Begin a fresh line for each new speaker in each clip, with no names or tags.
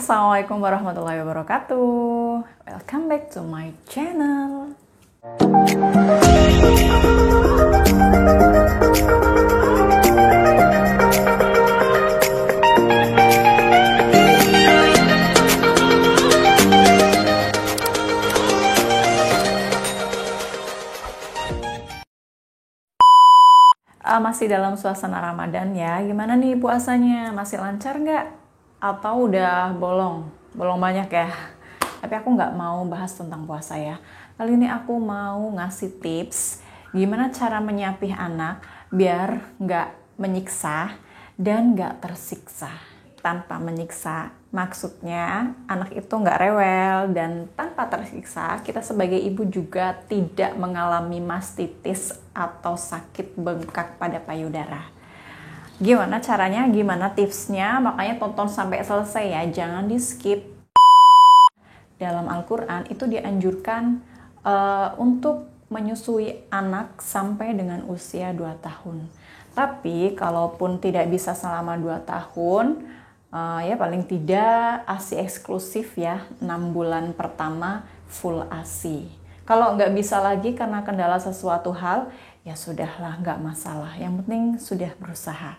Assalamualaikum warahmatullahi wabarakatuh. Welcome back to my channel. Masih dalam suasana Ramadan ya. Gimana nih puasanya? Masih lancar nggak? Atau udah bolong? Bolong banyak ya? Tapi aku nggak mau bahas tentang puasa ya. Kali ini aku mau ngasih tips gimana cara menyapih anak biar nggak menyiksa dan nggak tersiksa. Tanpa menyiksa, maksudnya anak itu nggak rewel dan tanpa tersiksa, kita sebagai ibu juga tidak mengalami mastitis atau sakit bengkak pada payudara. Gimana caranya, gimana tipsnya, makanya tonton sampai selesai ya, jangan di skip. Dalam Al-Quran itu dianjurkan untuk menyusui anak sampai dengan usia 2 tahun. Tapi kalaupun tidak bisa selama 2 tahun, ya paling tidak ASI eksklusif ya, 6 bulan pertama full ASI. Kalau nggak bisa lagi karena kendala sesuatu hal, ya sudahlah, nggak masalah. Yang penting sudah berusaha.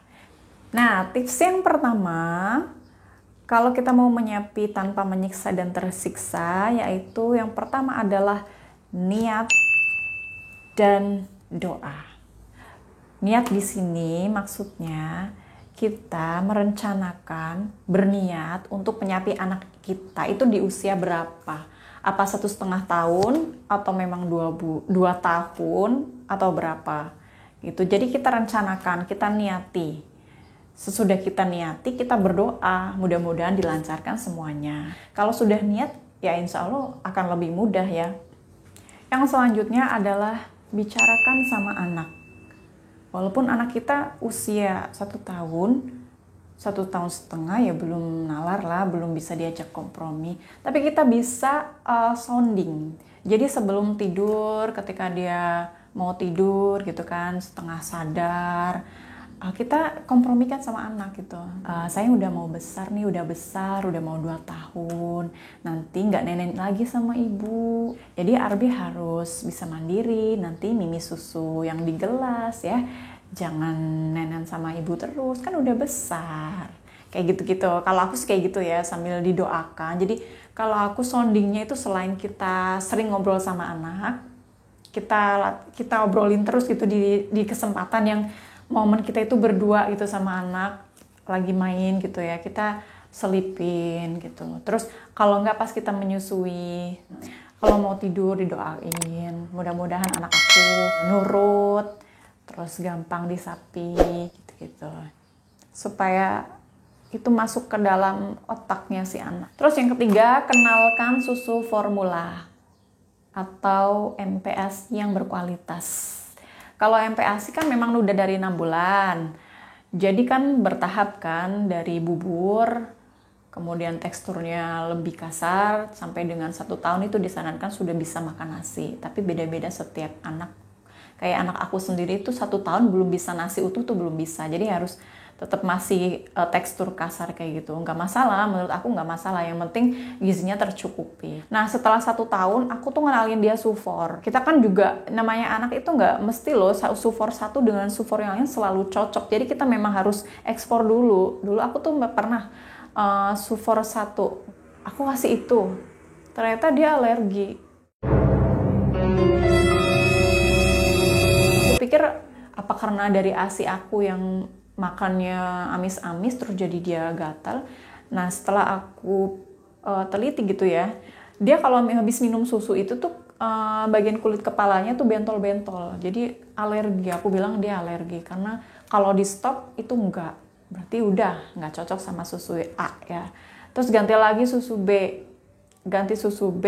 Nah, tips yang pertama, kalau kita mau menyapi tanpa menyiksa dan tersiksa, yaitu yang pertama adalah niat dan doa. Niat di sini maksudnya kita merencanakan, berniat untuk menyapi anak kita itu di usia berapa? Apa 1,5 tahun atau memang 2 tahun atau berapa? Gitu. Jadi kita rencanakan, kita niati. Sesudah kita niati, kita berdoa, mudah-mudahan dilancarkan semuanya. Kalau sudah niat, ya insya Allah akan lebih mudah ya. Yang selanjutnya adalah bicarakan sama anak. Walaupun anak kita usia 1 tahun, 1,5 tahun ya belum nalar lah, belum bisa diajak kompromi. Tapi kita bisa sounding. Jadi sebelum tidur, ketika dia mau tidur gitu kan, setengah sadar, kita kompromikan sama anak gitu. Saya udah mau besar nih, udah besar, udah mau 2 tahun. Nanti nggak nenek lagi sama ibu. Jadi Arbi harus bisa mandiri, nanti mimi susu yang di gelas ya. Jangan nenek sama ibu terus, kan udah besar. Kayak gitu-gitu. Kalau aku sih kayak gitu ya, sambil didoakan. Jadi kalau aku soundingnya itu selain kita sering ngobrol sama anak, kita obrolin terus gitu di kesempatan yang momen kita itu berdua gitu sama anak lagi main gitu ya, kita selipin gitu. Terus kalau nggak pas kita menyusui, kalau mau tidur didoain, mudah-mudahan anak aku nurut, terus gampang disapi gitu-gitu, supaya itu masuk ke dalam otaknya si anak. Terus yang ketiga, kenalkan susu formula atau MPASI yang berkualitas. Kalau MPASI kan memang udah dari 6 bulan. Jadi kan bertahap kan, dari bubur, kemudian teksturnya lebih kasar, sampai dengan 1 tahun itu disarankan sudah bisa makan nasi. Tapi beda-beda setiap anak. Kayak anak aku sendiri itu 1 tahun belum bisa nasi utuh tuh belum bisa. Jadi harus tetap masih tekstur kasar kayak gitu. Nggak masalah, menurut aku nggak masalah. Yang penting gizinya tercukupi. Nah setelah 1 tahun aku tuh ngenalin dia sufor. Kita kan juga namanya anak itu nggak mesti loh sufor 1 dengan sufor yang lain selalu cocok. Jadi kita memang harus ekspor dulu. Dulu aku tuh pernah sufor 1. Aku kasih itu. Ternyata dia alergi. Aku pikir apa karena dari ASI aku yang makannya amis-amis terus jadi dia gatal. Nah setelah aku teliti gitu ya, dia kalau habis minum susu itu tuh bagian kulit kepalanya tuh bentol-bentol. Jadi alergi, aku bilang dia alergi. Karena kalau di stop itu enggak, berarti udah nggak cocok sama susu A ya. Terus ganti lagi susu B. Ganti susu B,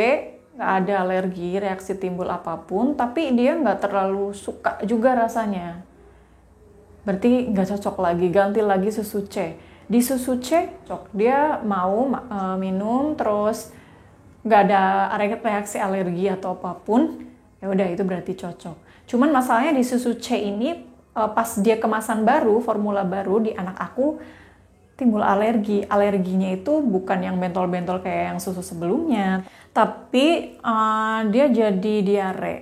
nggak ada alergi, reaksi timbul apapun. Tapi dia nggak terlalu suka juga rasanya. Berarti nggak cocok lagi, ganti lagi susu C. Di susu C, cocok. Dia mau minum, terus nggak ada reaksi alergi atau apapun, ya udah itu berarti cocok. Cuman masalahnya di susu C ini, pas dia kemasan baru, formula baru di anak aku, timbul alergi. Alerginya itu bukan yang bentol-bentol kayak yang susu sebelumnya, tapi dia jadi diare.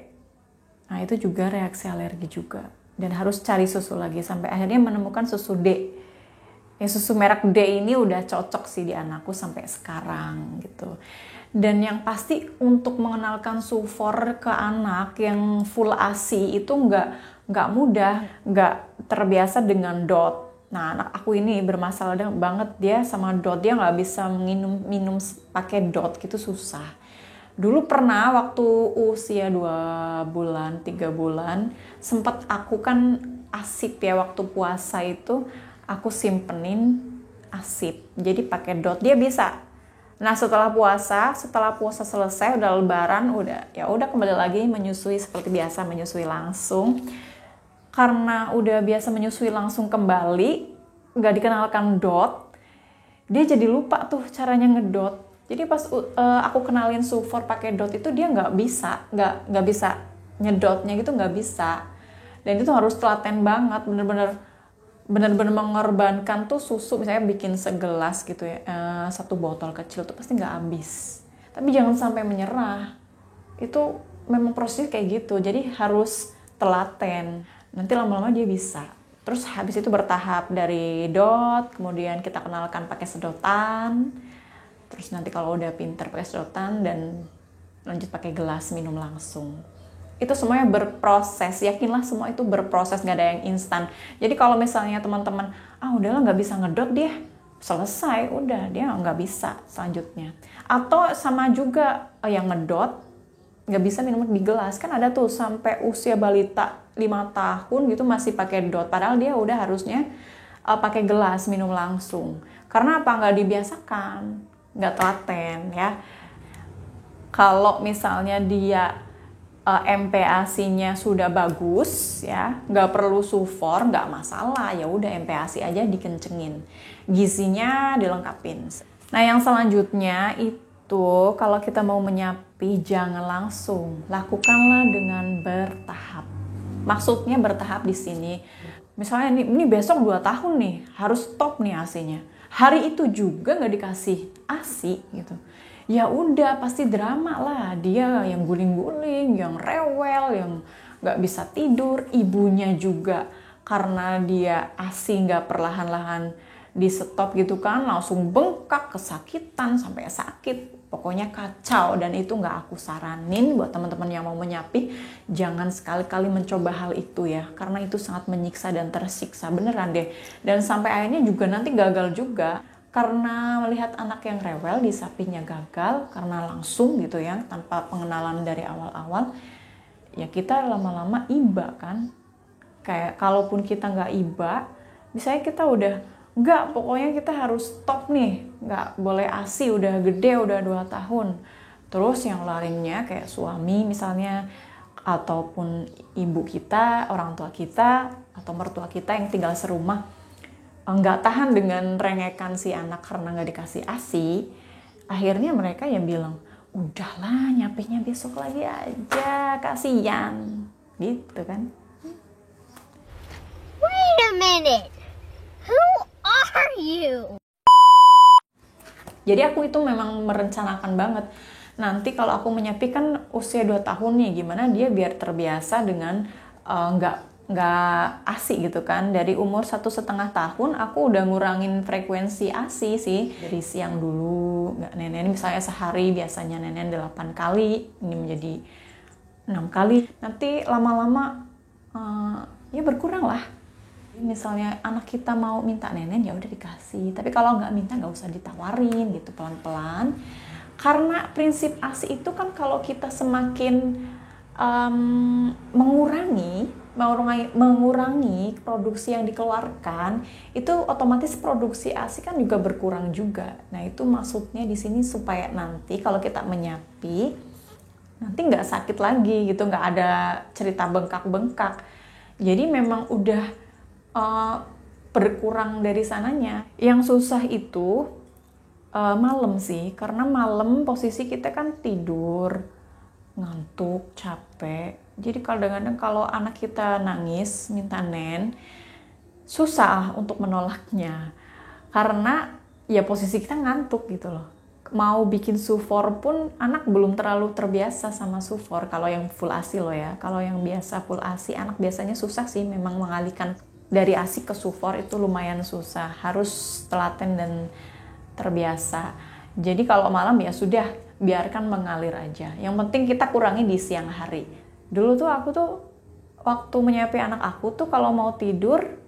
Nah itu juga reaksi alergi juga. Dan harus cari susu lagi sampai akhirnya menemukan susu D. Ya, susu merek D ini udah cocok sih di anakku sampai sekarang gitu. Dan yang pasti untuk mengenalkan sufor ke anak yang full ASI itu nggak mudah, nggak terbiasa dengan DOT. Nah anak aku ini bermasalah banget dia sama DOT, dia nggak bisa minum pakai DOT gitu, susah. Dulu pernah waktu usia 2 bulan, 3 bulan, sempat aku kan asip ya waktu puasa itu, aku simpenin asip. Jadi pakai DOT dia bisa. Nah, setelah puasa selesai udah lebaran, udah kembali lagi menyusui seperti biasa, menyusui langsung. Karena udah biasa menyusui langsung kembali, nggak dikenalkan DOT, dia jadi lupa tuh caranya ngedot. Jadi pas aku kenalin sufor pakai dot itu dia nggak bisa nyedotnya gitu, nggak bisa. Dan itu harus telaten banget, bener-bener mengorbankan tuh susu, misalnya bikin segelas gitu ya, 1 botol kecil tuh pasti nggak habis. Tapi jangan sampai menyerah. Itu memang prosesnya kayak gitu, jadi harus telaten. Nanti lama-lama dia bisa. Terus habis itu bertahap dari dot, kemudian kita kenalkan pakai sedotan. Terus nanti kalau udah pinter pakai sedotan dan lanjut pakai gelas minum langsung. Itu semuanya berproses, yakinlah semua itu berproses, nggak ada yang instan. Jadi kalau misalnya teman-teman, udahlah nggak bisa ngedot dia, selesai, udah dia nggak bisa selanjutnya. Atau sama juga yang ngedot, nggak bisa minum di gelas. Kan ada tuh sampai usia balita 5 tahun gitu masih pakai dot, padahal dia udah harusnya pakai gelas minum langsung. Karena apa? Nggak dibiasakan, nggak telaten ya. Kalau misalnya dia MPASI-nya sudah bagus ya, nggak perlu sufor, nggak masalah, ya udah MPASI aja dikencengin, gizinya dilengkapin. Nah yang selanjutnya itu kalau kita mau menyapi jangan langsung, lakukanlah dengan bertahap. Maksudnya bertahap di sini, misalnya ini besok 2 tahun nih harus stop nih ASI-nya. Hari itu juga nggak dikasih ASI gitu, ya udah pasti drama lah, dia yang guling-guling, yang rewel, yang nggak bisa tidur. Ibunya juga karena dia ASI nggak perlahan-lahan di stop gitu kan, langsung bengkak, kesakitan sampai sakit. Pokoknya kacau, dan itu nggak aku saranin buat teman-teman yang mau menyapi. Jangan sekali-kali mencoba hal itu ya, karena itu sangat menyiksa dan tersiksa beneran deh. Dan sampai akhirnya juga nanti gagal juga, karena melihat anak yang rewel disapinya gagal karena langsung gitu ya, tanpa pengenalan dari awal-awal. Ya kita lama-lama iba kan. Kayak kalaupun kita nggak iba, misalnya kita udah enggak, pokoknya kita harus stop nih, nggak boleh ASI, udah gede, udah 2 tahun. Terus yang lainnya kayak suami misalnya, ataupun ibu kita, orang tua kita, atau mertua kita yang tinggal serumah, nggak tahan dengan rengekan si anak karena nggak dikasih ASI, akhirnya mereka yang bilang, udahlah nyapinya besok lagi aja, kasihan, gitu kan.
Wait a minute, who are you?
Jadi aku itu memang merencanakan banget. Nanti kalau aku menyapi kan usia 2 tahun nih, gimana dia biar terbiasa dengan nggak ASI gitu kan. Dari umur 1,5 tahun aku udah ngurangin frekuensi ASI sih. Dari siang dulu, nggak nenen, misalnya sehari biasanya nenen 8 kali, ini menjadi 6 kali. Nanti lama-lama ya berkurang lah. Misalnya anak kita mau minta nenen ya udah dikasih, tapi kalau nggak minta nggak usah ditawarin gitu, pelan-pelan. Karena prinsip ASI itu kan kalau kita semakin mengurangi produksi yang dikeluarkan, itu otomatis produksi ASI kan juga berkurang juga. Nah itu maksudnya di sini supaya nanti kalau kita menyapi nanti nggak sakit lagi gitu, nggak ada cerita bengkak-bengkak. Jadi memang udah berkurang dari sananya. Yang susah itu malam sih, karena malam posisi kita kan tidur, ngantuk, capek. Jadi kadang-kadang kalau anak kita nangis minta nen, susah untuk menolaknya. Karena ya posisi kita ngantuk gitu loh. Mau bikin sufor pun anak belum terlalu terbiasa sama sufor kalau yang full ASI loh ya. Kalau yang biasa full ASI anak biasanya susah sih memang mengalihkan dari ASI ke sufor itu lumayan susah. Harus telaten dan terbiasa. Jadi kalau malam ya sudah biarkan mengalir aja. Yang penting kita kurangi di siang hari. Dulu tuh aku tuh waktu menyuapi anak aku tuh kalau mau tidur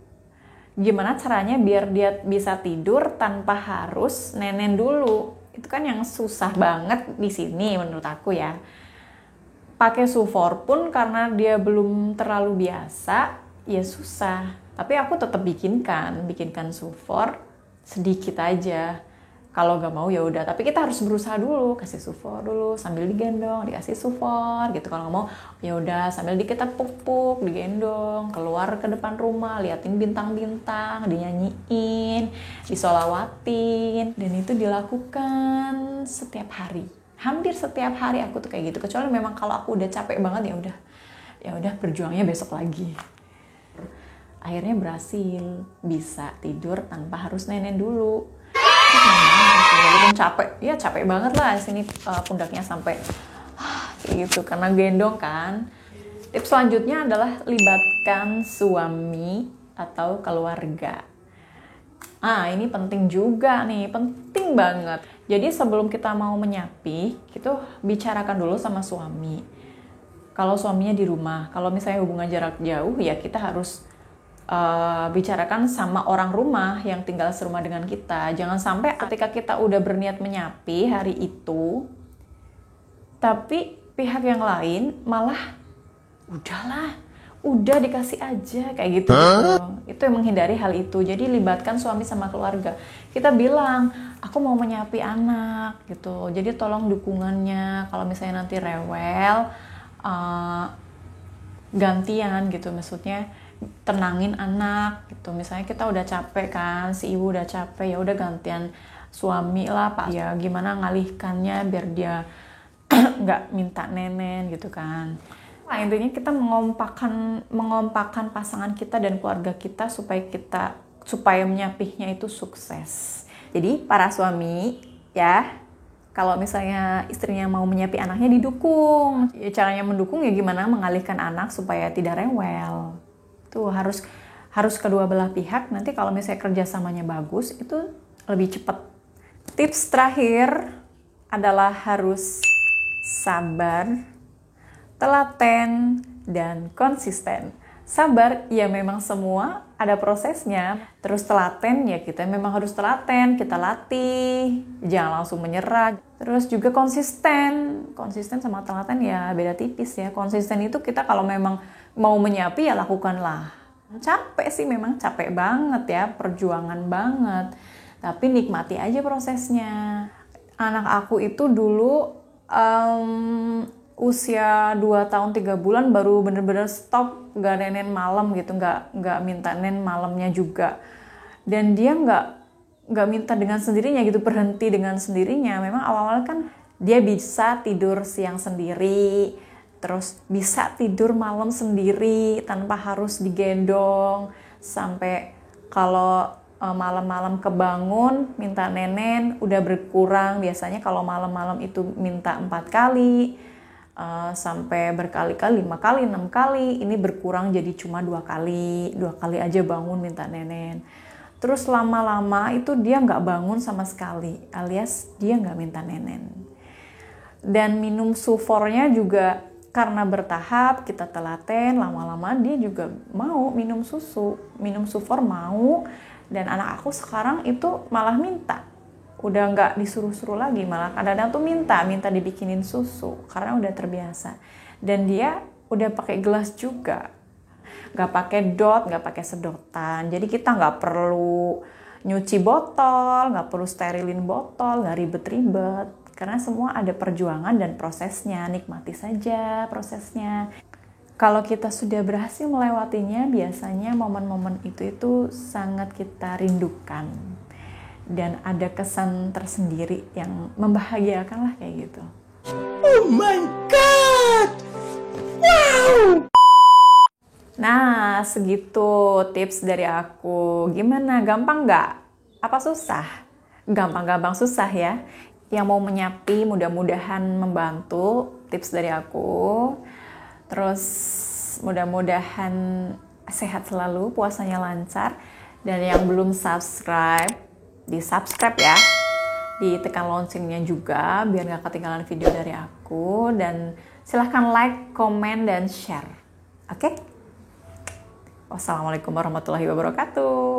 gimana caranya biar dia bisa tidur tanpa harus nenen dulu. Itu kan yang susah banget di sini menurut aku ya. Pakai sufor pun karena dia belum terlalu biasa, ya susah. Tapi aku tetap bikinkan sufor sedikit aja. Kalau nggak mau ya udah, tapi kita harus berusaha dulu, kasih sufor dulu sambil digendong, dikasih sufor gitu. Kalau nggak mau ya udah sambil kita puk-puk, digendong, keluar ke depan rumah, liatin bintang-bintang, dinyanyiin, disolawatin, dan itu dilakukan setiap hari. Hampir setiap hari aku tuh kayak gitu. Kecuali memang kalau aku udah capek banget ya udah berjuangnya besok lagi. Akhirnya berhasil bisa tidur tanpa harus nenen dulu. Walaupun capek banget lah sini pundaknya sampai kayak gitu karena gendong kan. Tips selanjutnya adalah libatkan suami atau keluarga. Ini penting juga nih, penting banget. Jadi sebelum kita mau menyapi, kita bicarakan dulu sama suami. Kalau suaminya di rumah, kalau misalnya hubungan jarak jauh ya kita harus bicarakan sama orang rumah yang tinggal serumah dengan kita. Jangan sampai ketika kita udah berniat menyapi hari itu, tapi pihak yang lain malah udah dikasih aja kayak gitu. Itu yang menghindari hal itu. Jadi libatkan suami sama keluarga. Kita bilang, aku mau menyapi anak gitu. Jadi tolong dukungannya. Kalau misalnya nanti rewel, gantian gitu, maksudnya tenangin anak gitu. Misalnya kita udah capek kan, si ibu udah capek, ya udah gantian suami lah Pak. Ya gimana ngalihkannya biar dia nggak minta nenen gitu kan. Nah, intinya kita mengompakkan pasangan kita dan keluarga kita supaya menyapihnya itu sukses. Jadi para suami ya, kalau misalnya istrinya mau menyapi anaknya didukung. Ya, caranya mendukung ya gimana mengalihkan anak supaya tidak rewel. Tuh harus kedua belah pihak. Nanti kalau misalnya kerjasamanya bagus itu lebih cepat. Tips terakhir adalah harus sabar, telaten, dan konsisten. Sabar ya memang semua ada prosesnya. Terus telaten ya kita memang harus telaten, kita latih, jangan langsung menyerah. Terus juga konsisten sama telaten ya beda tipis ya. Konsisten itu kita kalau memang mau menyapi ya lakukanlah. Capek sih memang capek banget ya, perjuangan banget. Tapi nikmati aja prosesnya. Anak aku itu dulu usia 2 tahun 3 bulan baru bener-bener stop gak nenen malam gitu, gak minta nen malamnya juga. Dan dia gak minta dengan sendirinya gitu, berhenti dengan sendirinya. Memang awal-awal kan dia bisa tidur siang sendiri, terus bisa tidur malam sendiri tanpa harus digendong. Sampai kalau malam-malam kebangun minta nenen udah berkurang. Biasanya kalau malam-malam itu minta 4 kali, sampai berkali-kali, 5 kali, 6 kali. Ini berkurang jadi cuma 2 kali aja bangun minta nenen. Terus lama-lama itu dia nggak bangun sama sekali, alias dia nggak minta nenen. Dan minum sufornya juga karena bertahap, kita telaten, lama-lama dia juga mau minum susu, minum sufor mau. Dan anak aku sekarang itu malah minta, udah nggak disuruh-suruh lagi, malah kadang-kadang tuh minta dibikinin susu karena udah terbiasa. Dan dia udah pakai gelas juga, nggak pakai dot, nggak pakai sedotan. Jadi kita nggak perlu nyuci botol, nggak perlu sterilin botol, nggak ribet-ribet. Karena semua ada perjuangan dan prosesnya, nikmati saja prosesnya. Kalau kita sudah berhasil melewatinya, biasanya momen-momen itu sangat kita rindukan. Dan ada kesan tersendiri yang membahagiakan lah kayak gitu.
Oh my God! Wow!
Nah, segitu tips dari aku. Gimana? Gampang nggak? Apa susah? Gampang-gampang susah ya. Yang mau menyapi mudah-mudahan membantu tips dari aku. Terus mudah-mudahan sehat selalu, puasanya lancar. Dan yang belum subscribe, di-subscribe ya. Ditekan loncengnya juga biar gak ketinggalan video dari aku. Dan silahkan like, komen, dan share. Oke? Wassalamualaikum warahmatullahi wabarakatuh.